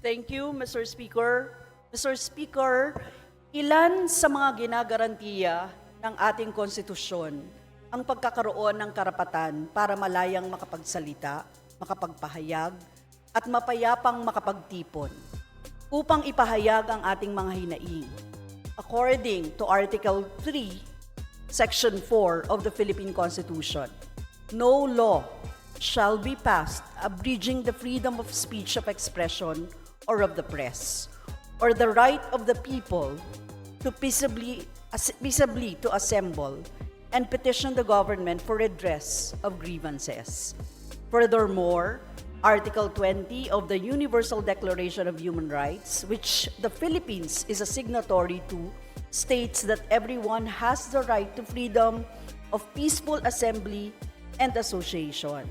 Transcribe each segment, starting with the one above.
Thank you, Mr. Speaker. Mr. Speaker, ilan sa mga ginagarantiya ng ating konstitusyon ang pagkakaroon ng karapatan para malayang makapagsalita, makapagpahayag, at mapayapang makapagtipon upang ipahayag ang ating mga hinaing. According to Article 3, Section 4 of the Philippine Constitution, no law shall be passed abridging the freedom of speech, of expression, or of the press, or the right of the people to peaceably to assemble and petition the government for redress of grievances. Furthermore, Article 20 of the Universal Declaration of Human Rights, which the Philippines is a signatory to, states that everyone has the right to freedom of peaceful assembly and association.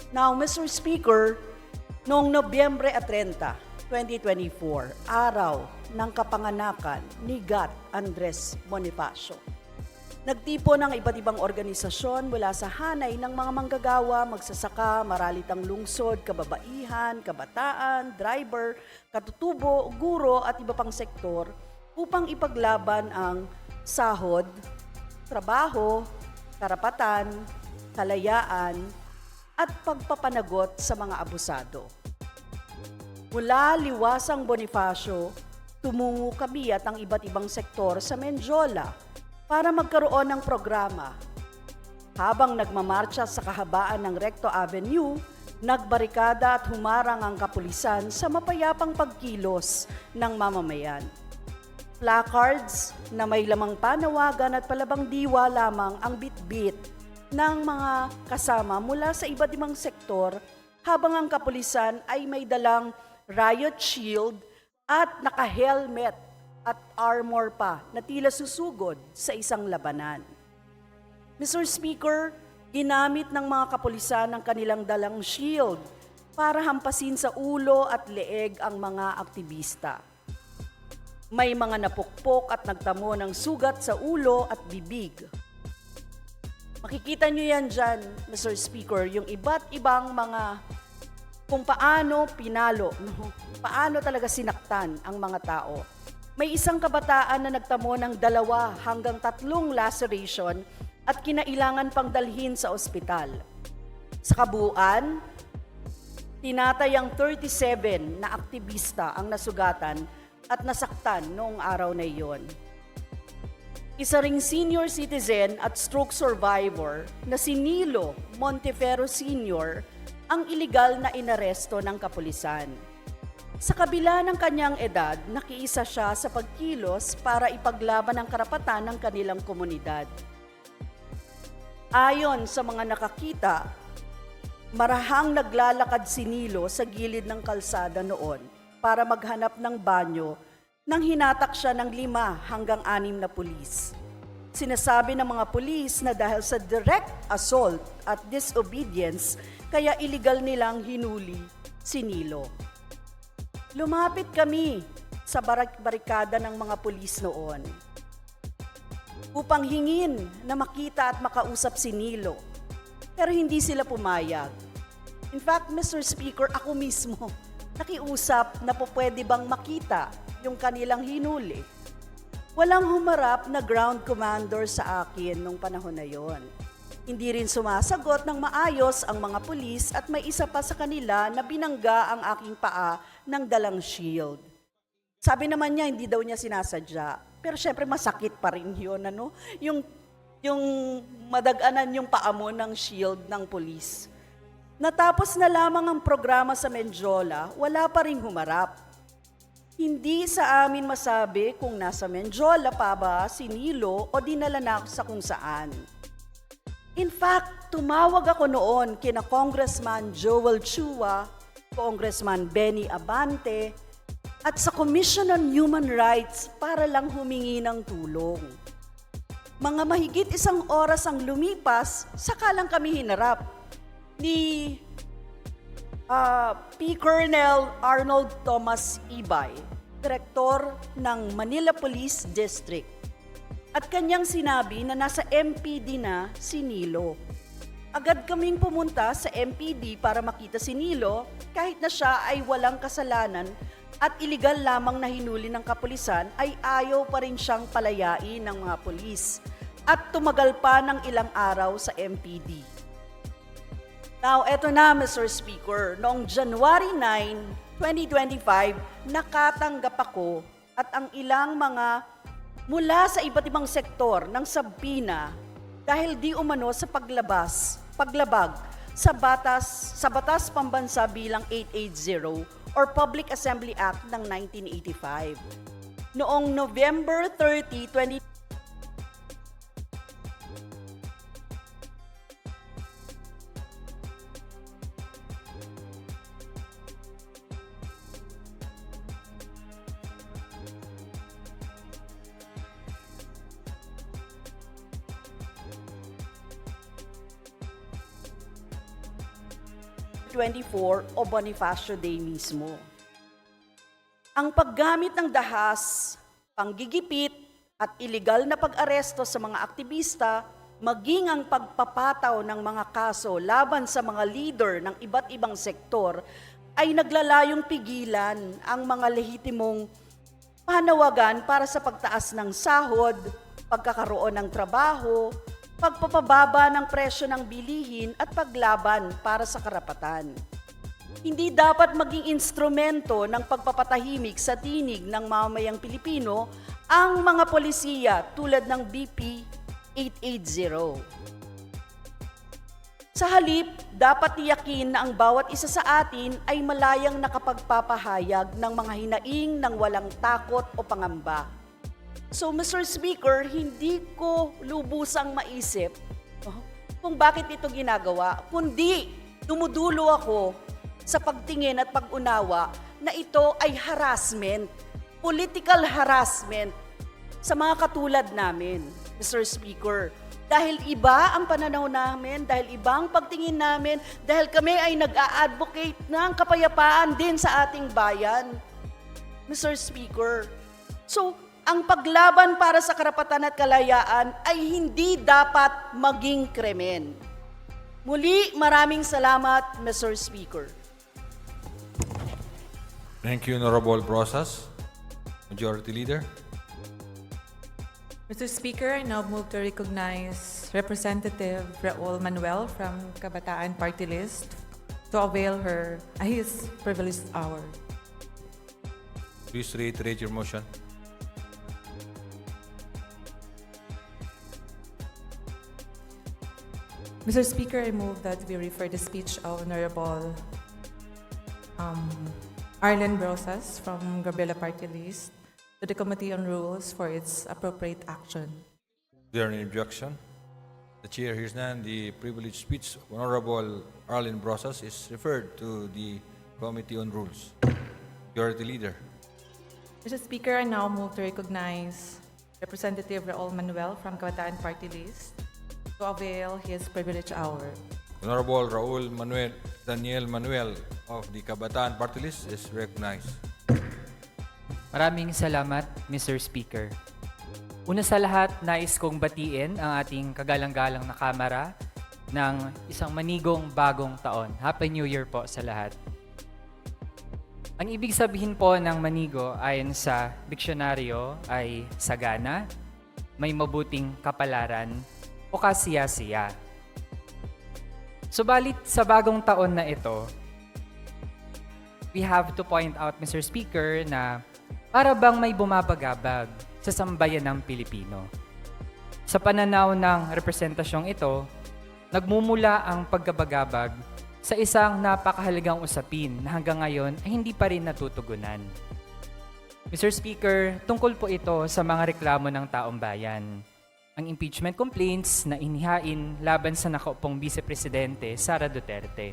Now, Mr. Speaker, noong Nobyembre 30, 2024, araw ng kapanganakan ni Gat Andres Bonifacio, nagtipon ng iba't ibang organisasyon mula sa hanay ng mga manggagawa, magsasaka, maralitang lungsod, kababaihan, kabataan, driver, katutubo, guro at iba pang sektor upang ipaglaban ang sahod, trabaho, karapatan, kalayaan, at pagpapanagot sa mga abusado. Mula Liwasang Bonifacio, tumungo kami at ang iba't ibang sektor sa Menjola para magkaroon ng programa. Habang nagmamarcha sa kahabaan ng Recto Avenue, nagbarikada at humarang ang kapulisan sa mapayapang pagkilos ng mamamayan. Placards na may lamang panawagan at palabang diwa lamang ang bitbit ng mga kasama mula sa iba't ibang sektor, habang ang kapulisan ay may dalang riot shield at naka-helmet at armor pa na tila susugod sa isang labanan. Mr. Speaker, ginamit ng mga kapulisan ang kanilang dalang shield para hampasin sa ulo at leeg ang mga aktivista. May mga napukpok at nagtamo ng sugat sa ulo at bibig. Makikita nyo yan dyan, Mr. Speaker, yung iba't ibang mga kung paano pinalo, paano talaga sinaktan ang mga tao. May isang kabataan na nagtamo ng 2 hanggang 3 laceration at kinailangan pang dalhin sa ospital. Sa kabuuan, tinatayang 37 na aktivista ang nasugatan at nasaktan noong araw na iyon. Isa ring senior citizen at stroke survivor na si Nilo Monteferro Sr. ang iligal na inaresto ng kapulisan. Sa kabila ng kanyang edad, nakiisa siya sa pagkilos para ipaglaban ang karapatan ng kanilang komunidad. Ayon sa mga nakakita, marahang naglalakad si Nilo sa gilid ng kalsada noon para maghanap ng banyo nang hinatak siya ng 5 hanggang 6 na pulis. Sinasabi ng mga pulis na dahil sa direct assault at disobedience, kaya iligal nilang hinuli si Nilo. Lumapit kami sa barikada ng mga pulis noon upang hingin na makita at makausap si Nilo. Pero hindi sila pumayag. In fact, Mr. Speaker, ako mismo nakiusap na po pwede bang makita yung kanilang hinuli. Walang humarap na ground commander sa akin nung panahon na yon. Hindi rin sumasagot ng maayos ang mga pulis at may isa pa sa kanila na binangga ang aking paa ng dalang shield. Sabi naman niya, hindi daw niya sinasadya. Pero syempre masakit pa rin yun, ano? Yung madaganan yung paa mo ng shield ng pulis. Natapos na lamang ang programa sa Menjola, wala pa rin humarap. Hindi sa amin masabi kung nasa Menjola pa ba si Nilo o dinala na sa kung saan. In fact, tumawag ako noon kina Congressman Joel Chua, Congressman Benny Abante, at sa Commission on Human Rights para lang humingi ng tulong. Mga mahigit 1 oras ang lumipas, saka lang kami hinarap ni P. Colonel Arnold Thomas Ibay, Direktor ng Manila Police District. At kanyang sinabi na nasa MPD na si Nilo. Agad kaming pumunta sa MPD para makita si Nilo kahit na siya ay walang kasalanan at iligal lamang na hinuli ng kapulisan ay ayaw pa rin siyang palayain ng mga pulis at tumagal pa ng ilang araw sa MPD. Now, eto na Mr. Speaker, noong January 9, 2025, nakatanggap ako at ang ilang mga mula sa iba't ibang sektor ng sabina dahil di umano sa paglabag sa batas pambansa bilang 880 or Public Assembly Act ng 1985. Noong November 30, 20 24 o Bonifacio Day mismo. Ang paggamit ng dahas, panggigipit at iligal na pag-aresto sa mga aktivista, maging ang pagpapataw ng mga kaso laban sa mga leader ng iba't ibang sektor ay naglalayong pigilan ang mga lehitimong panawagan para sa pagtaas ng sahod, pagkakaroon ng trabaho, pagpapababa ng presyo ng bilihin at paglaban para sa karapatan. Hindi dapat maging instrumento ng pagpapatahimik sa tinig ng mamamayang Pilipino ang mga polisiya tulad ng BP 880. Sa halip, dapat tiyakin na ang bawat isa sa atin ay malayang nakapagpapahayag ng mga hinaing ng walang takot o pangamba. So, Mr. Speaker, hindi ko lubusang maisip kung bakit ito ginagawa, kundi dumudulo ako sa pagtingin at pag-unawa na ito ay harassment, political harassment sa mga katulad namin, Mr. Speaker. Dahil iba ang pananaw namin, dahil iba ang pagtingin namin, dahil kami ay nag-a-advocate ng kapayapaan din sa ating bayan, Mr. Speaker. So, ang paglaban para sa karapatan at kalayaan ay hindi dapat maging krimen. Muli, maraming salamat, Mr. Speaker. Thank you, Honorable Brosas. Majority Leader. Mr. Speaker, I now move to recognize Representative Raul Manuel from Kabataan Party List to avail his privileged hour. Please reiterate your motion. Mr. Speaker, I move that we refer the speech of Honorable Arlen Brosas from Gabriela Party List to the Committee on Rules for its appropriate action. Is there any objection? The Chair hears none. The privileged speech of Honorable Arlen Brosas is referred to the Committee on Rules. Majority Leader. Mr. Speaker, I now move to recognize Representative Raul Manuel from Kabataan Party List to avail his privileged hour. Honorable Raul Daniel Manuel of the Kabataan Party List is recognized. Maraming salamat, Mr. Speaker. Una sa lahat, nais kong batiin ang ating kagalang-galang na Kamara ng isang manigong bagong taon. Happy New Year po sa lahat. Ang ibig sabihin po ng manigo ayon sa diksyonaryo ay sagana, may mabuting kapalaran, o kasiya-siya. Subalit sa bagong taon na ito, we have to point out, Mr. Speaker, na para bang may bumabagabag sa sambayan ng Pilipino. Sa pananaw ng representasyong ito, nagmumula ang pagkabagabag sa isang napakahalagang usapin na hanggang ngayon ay hindi pa rin natutugunan. Mr. Speaker, tungkol po ito sa mga reklamo ng taong bayan. Ang impeachment complaints na inihain laban sa nakaupong Vice Presidente Sara Duterte.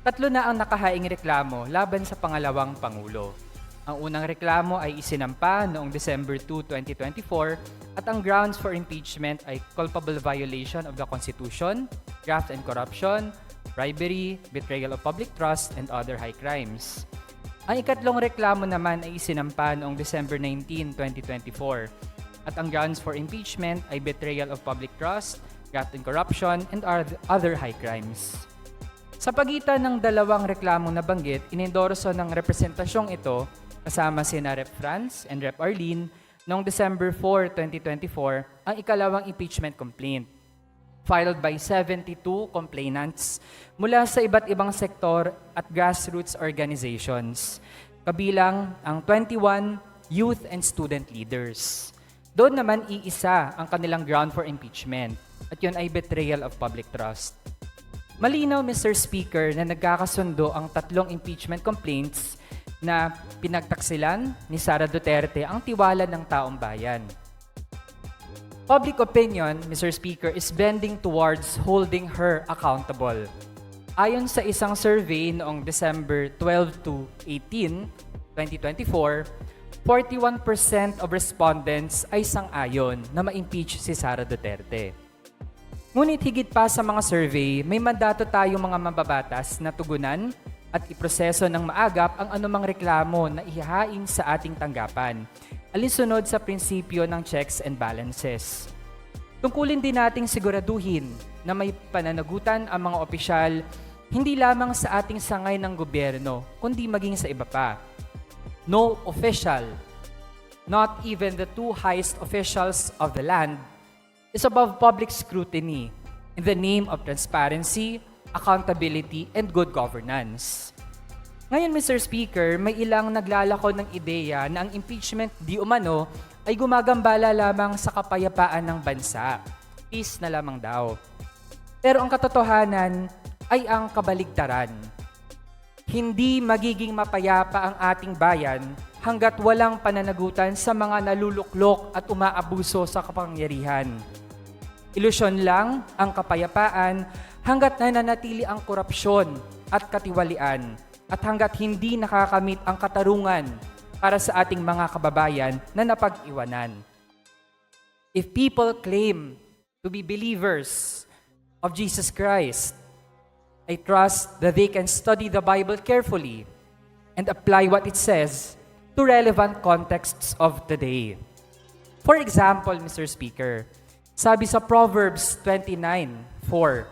Tatlo na ang nakahaing reklamo laban sa pangalawang Pangulo. Ang unang reklamo ay isinampa noong December 2, 2024 at ang grounds for impeachment ay culpable violation of the Constitution, graft and corruption, bribery, betrayal of public trust, and other high crimes. Ang ikatlong reklamo naman ay isinampa noong December 19, 2024 at ang grounds for impeachment ay betrayal of public trust, graft and corruption, and other high crimes. Sa pagitan ng dalawang reklamong nabanggit, inendorso ng representasyong ito kasama sina Rep. Franz and Rep. Arlene noong December 4, 2024 ang ikalawang impeachment complaint filed by 72 complainants mula sa iba't ibang sektor at grassroots organizations, kabilang ang 21 youth and student leaders. Doon naman iisa ang kanilang ground for impeachment at yun ay betrayal of public trust. Malinaw, Mr. Speaker, na nagkakasundo ang tatlong impeachment complaints na pinagtaksilan ni Sara Duterte ang tiwala ng taong bayan. Public opinion, Mr. Speaker, is bending towards holding her accountable. Ayon sa isang survey noong December 12 to 18, 2024, 41% of respondents ay sang-ayon na ma-impeach si Sara Duterte. Ngunit higit pa sa mga survey, may mandato tayong mga mambabatas na tugunan at iproseso ng maagap ang anumang reklamo na ihahain sa ating tanggapan, alinsunod sa prinsipyo ng checks and balances. Tungkulin din nating siguraduhin na may pananagutan ang mga opisyal hindi lamang sa ating sangay ng gobyerno, kundi maging sa iba pa. No official, not even the two highest officials of the land, is above public scrutiny in the name of transparency, accountability, and good governance. Ngayon, Mr. Speaker, may ilang naglalako ng ideya na ang impeachment di umano ay gumagambala lamang sa kapayapaan ng bansa. Peace na lamang daw. Pero ang katotohanan ay ang kabaligtaran. Hindi magiging mapayapa ang ating bayan hanggat walang pananagutan sa mga naluluklok at umaabuso sa kapangyarihan. Ilusyon lang ang kapayapaan hanggat nananatili ang korupsyon at katiwalian at hanggat hindi nakakamit ang katarungan para sa ating mga kababayan na napag-iwanan. If people claim to be believers of Jesus Christ, I trust that they can study the Bible carefully and apply what it says to relevant contexts of today. For example, Mr. Speaker, sabi sa Proverbs 29:4,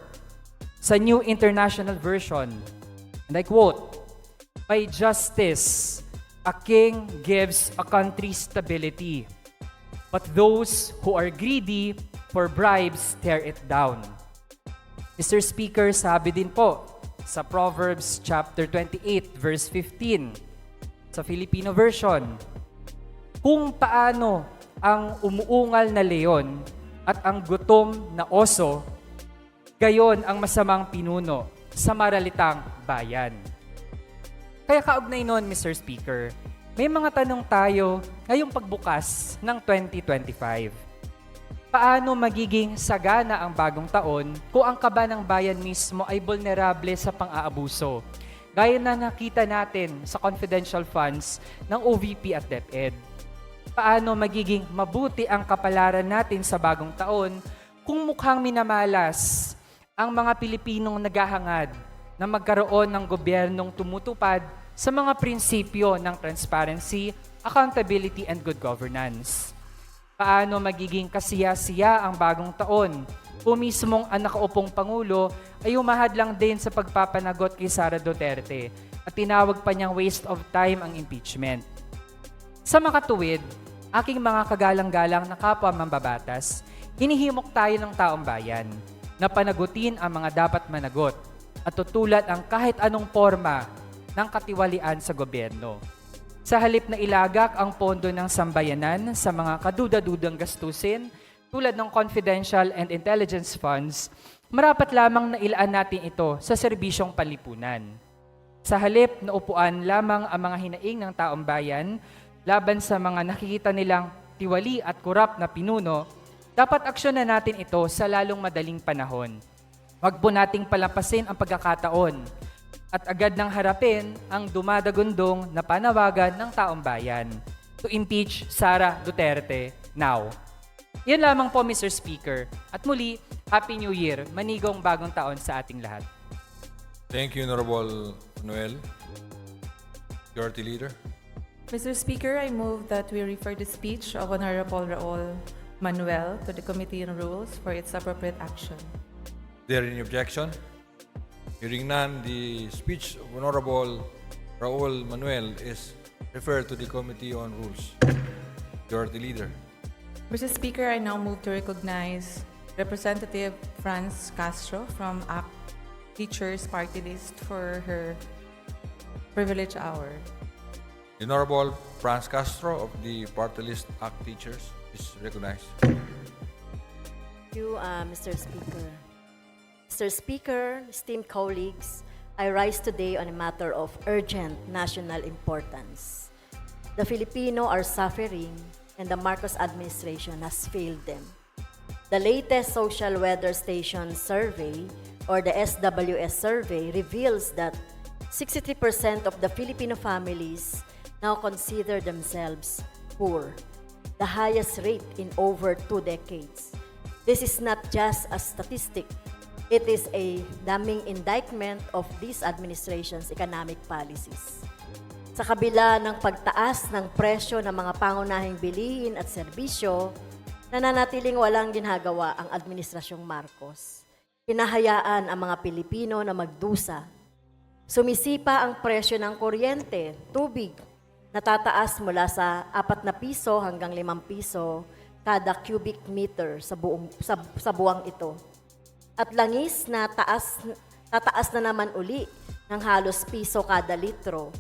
sa New International Version, and I quote, "By justice, a king gives a country stability, but those who are greedy for bribes tear it down." Mr. Speaker, sabi din po sa Proverbs chapter 28, verse 15, sa Filipino version, kung paano ang umuungal na leon at ang gutom na oso, gayon ang masamang pinuno sa maralitang bayan. Kaya kaugnay noon, Mr. Speaker, may mga tanong tayo ngayong pagbukas ng 2025. Paano magiging sagana ang bagong taon kung ang kaba ng bayan mismo ay vulnerable sa pang-aabuso? Gaya na nakita natin sa confidential funds ng OVP at DepEd. Paano magiging mabuti ang kapalaran natin sa bagong taon kung mukhang minamalas ang mga Pilipinong naghahangad na magkaroon ng gobyernong tumutupad sa mga prinsipyo ng transparency, accountability, and good governance? Paano magiging kasiya-siya ang bagong taon kung mismong ang nakaupong Pangulo ay umahad lang din sa pagpapanagot kay Sara Duterte at tinawag pa niyang waste of time ang impeachment? Sa makatuwid, aking mga kagalang-galang na kapwa mambabatas, hinihimok tayo ng taong bayan na panagutin ang mga dapat managot at tutulat ang kahit anong forma ng katiwalian sa gobyerno. Sa halip na ilagak ang pondo ng sambayanan sa mga kaduda-dudang gastusin tulad ng confidential and intelligence funds, marapat lamang na ilaan natin ito sa serbisyong panlipunan. Sa halip na upuan lamang ang mga hinaing ng taong bayan laban sa mga nakikita nilang tiwali at kurap na pinuno, dapat aksyonan natin ito sa lalong madaling panahon. Huwag po nating palampasin ang pagkakataon at agad nang harapin ang dumadagundong na panawagan ng taong bayan to impeach Sara Duterte now. Yan lamang po, Mr. Speaker. At muli, Happy New Year, manigong bagong taon sa ating lahat. Thank you, Honorable Manuel. Majority Leader. Mr. Speaker, I move that we refer the speech of Honorable Raul Manuel to the Committee on Rules for its appropriate action. Is there any objection? Hearing none, the speech of Honorable Raul Manuel is referred to the Committee on Rules. Majority Leader. Mr. Speaker, I now move to recognize Representative Franz Castro from ACT Teachers Party List for her privilege hour. The Honorable Franz Castro of the Party List ACT Teachers is recognized. Thank you, Mr. Speaker. Mr. Speaker, esteemed colleagues, I rise today on a matter of urgent national importance. The Filipino are suffering and the Marcos administration has failed them. The latest Social Weather Station survey, or the SWS survey, reveals that 63% of the Filipino families now consider themselves poor, the highest rate in over 2 decades. This is not just a statistic, it is a damning indictment of this administration's economic policies. Sa kabila ng pagtaas ng presyo ng mga pangunahing bilihin at serbisyo, nananatiling walang ginagawa ang Administrasyong Marcos. Hinahayaan ang mga Pilipino na magdusa. Sumisipa ang presyo ng kuryente, tubig, natataas mula sa 4 na piso hanggang 5 piso kada cubic meter sa buwang ito. At langis na tataas na naman uli ng halos piso kada litro.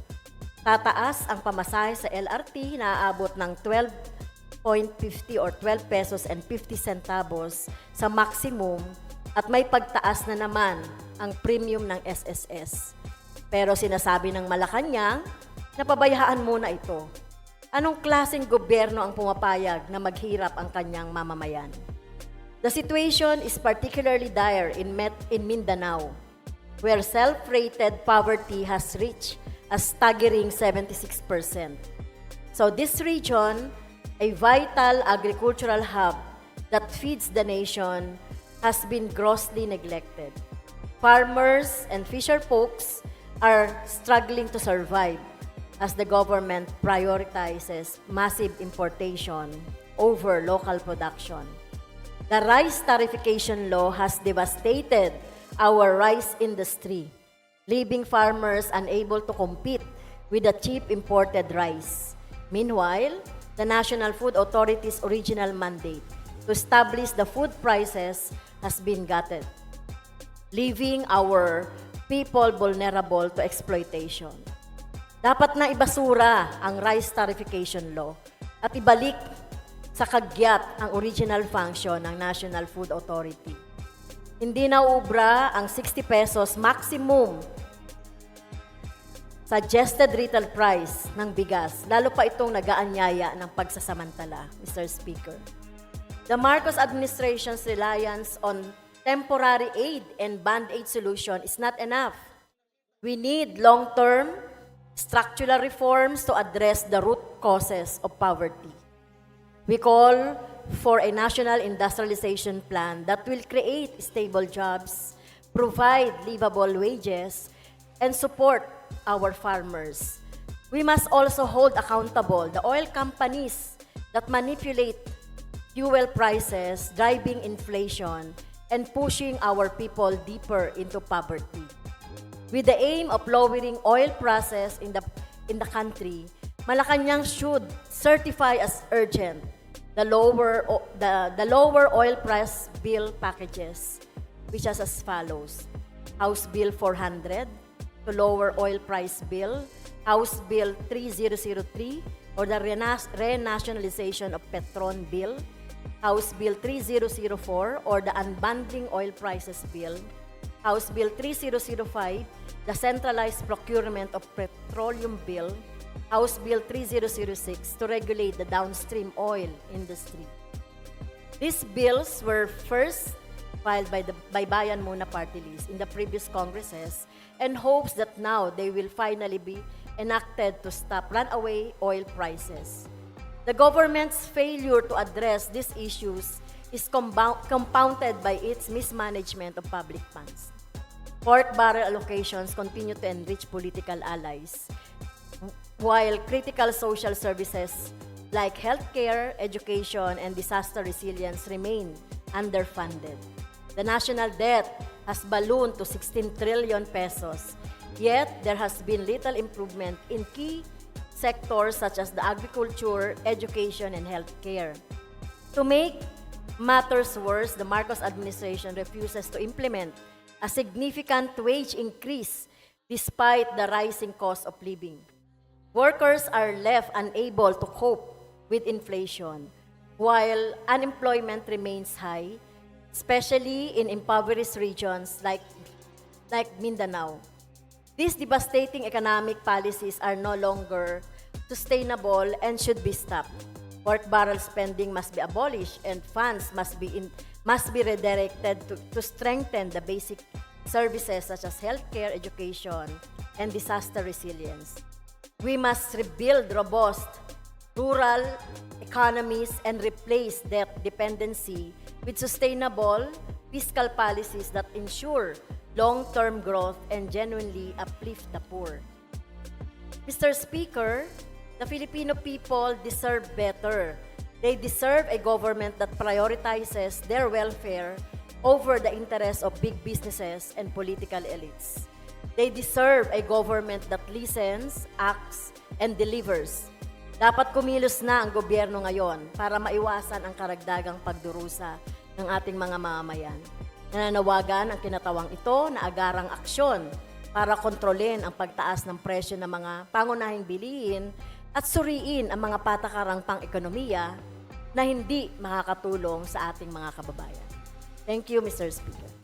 Tataas ang pamasahe sa LRT na aabot ng 12.50 or 12 pesos and 50 centavos sa maximum at may pagtaas na naman ang premium ng SSS. Pero sinasabi ng Malacanang, napabayaan muna ito. Anong klaseng gobyerno ang pumapayag na maghirap ang kanyang mamamayan? The situation is particularly dire in Mindanao, where self-rated poverty has reached a staggering 76%. So this region, a vital agricultural hub that feeds the nation, has been grossly neglected. Farmers and fisher folks are struggling to survive as the government prioritizes massive importation over local production. The rice tariffication law has devastated our rice industry, leaving farmers unable to compete with the cheap imported rice. Meanwhile, the National Food Authority's original mandate to establish the food prices has been gutted, leaving our people vulnerable to exploitation. Dapat na ibasura ang rice tariffication law at ibalik sa kagyat ang original function ng National Food Authority. Hindi na uubra ang 60 pesos maximum suggested retail price ng bigas, lalo pa itong nag-aanyaya ng pagsasamantala, Mr. Speaker. The Marcos administration's reliance on temporary aid and band-aid solution is not enough. We need long-term structural reforms to address the root causes of poverty. We call for a national industrialization plan that will create stable jobs, provide livable wages, and support our farmers. We must also hold accountable the oil companies that manipulate fuel prices, driving inflation, and pushing our people deeper into poverty. With the aim of lowering oil prices in the country, Malacanang should certify as urgent the lower oil price bill packages, which is as follows: House Bill 400 to lower oil price bill, House Bill 3003 or the renationalization of Petron bill, House Bill 3004 or the unbundling oil prices bill, House Bill 3005, the centralized procurement of petroleum bill, House Bill 3006 to regulate the downstream oil industry. These bills were first filed by Bayan Muna Party List in the previous Congresses and hopes that now they will finally be enacted to stop runaway oil prices. The government's failure to address these issues is compounded by its mismanagement of public funds. Pork barrel allocations continue to enrich political allies, while critical social services like healthcare, education, and disaster resilience remain underfunded. The national debt has ballooned to 16 trillion pesos. Yet, there has been little improvement in key sectors such as the agriculture, education, and healthcare. To make matters worse, the Marcos administration refuses to implement a significant wage increase despite the rising cost of living. Workers are left unable to cope with inflation, while unemployment remains high, especially in impoverished regions like Mindanao. These devastating economic policies are no longer sustainable and should be stopped. Pork barrel spending must be abolished and funds must be redirected to strengthen the basic services such as healthcare, education, and disaster resilience. We must rebuild robust rural economies and replace debt dependency with sustainable fiscal policies that ensure long-term growth and genuinely uplift the poor. Mr. Speaker, the Filipino people deserve better. They deserve a government that prioritizes their welfare over the interests of big businesses and political elites. They deserve a government that listens, acts, and delivers. Dapat kumilos na ang gobyerno ngayon para maiwasan ang karagdagang pagdurusa ng ating mga mamamayan. Nananawagan ang kinatawang ito na agarang aksyon para kontrolin ang pagtaas ng presyo ng mga pangunahing bilihin at suriin ang mga patakarang pang-ekonomiya na hindi makakatulong sa ating mga kababayan. Thank you, Mr. Speaker.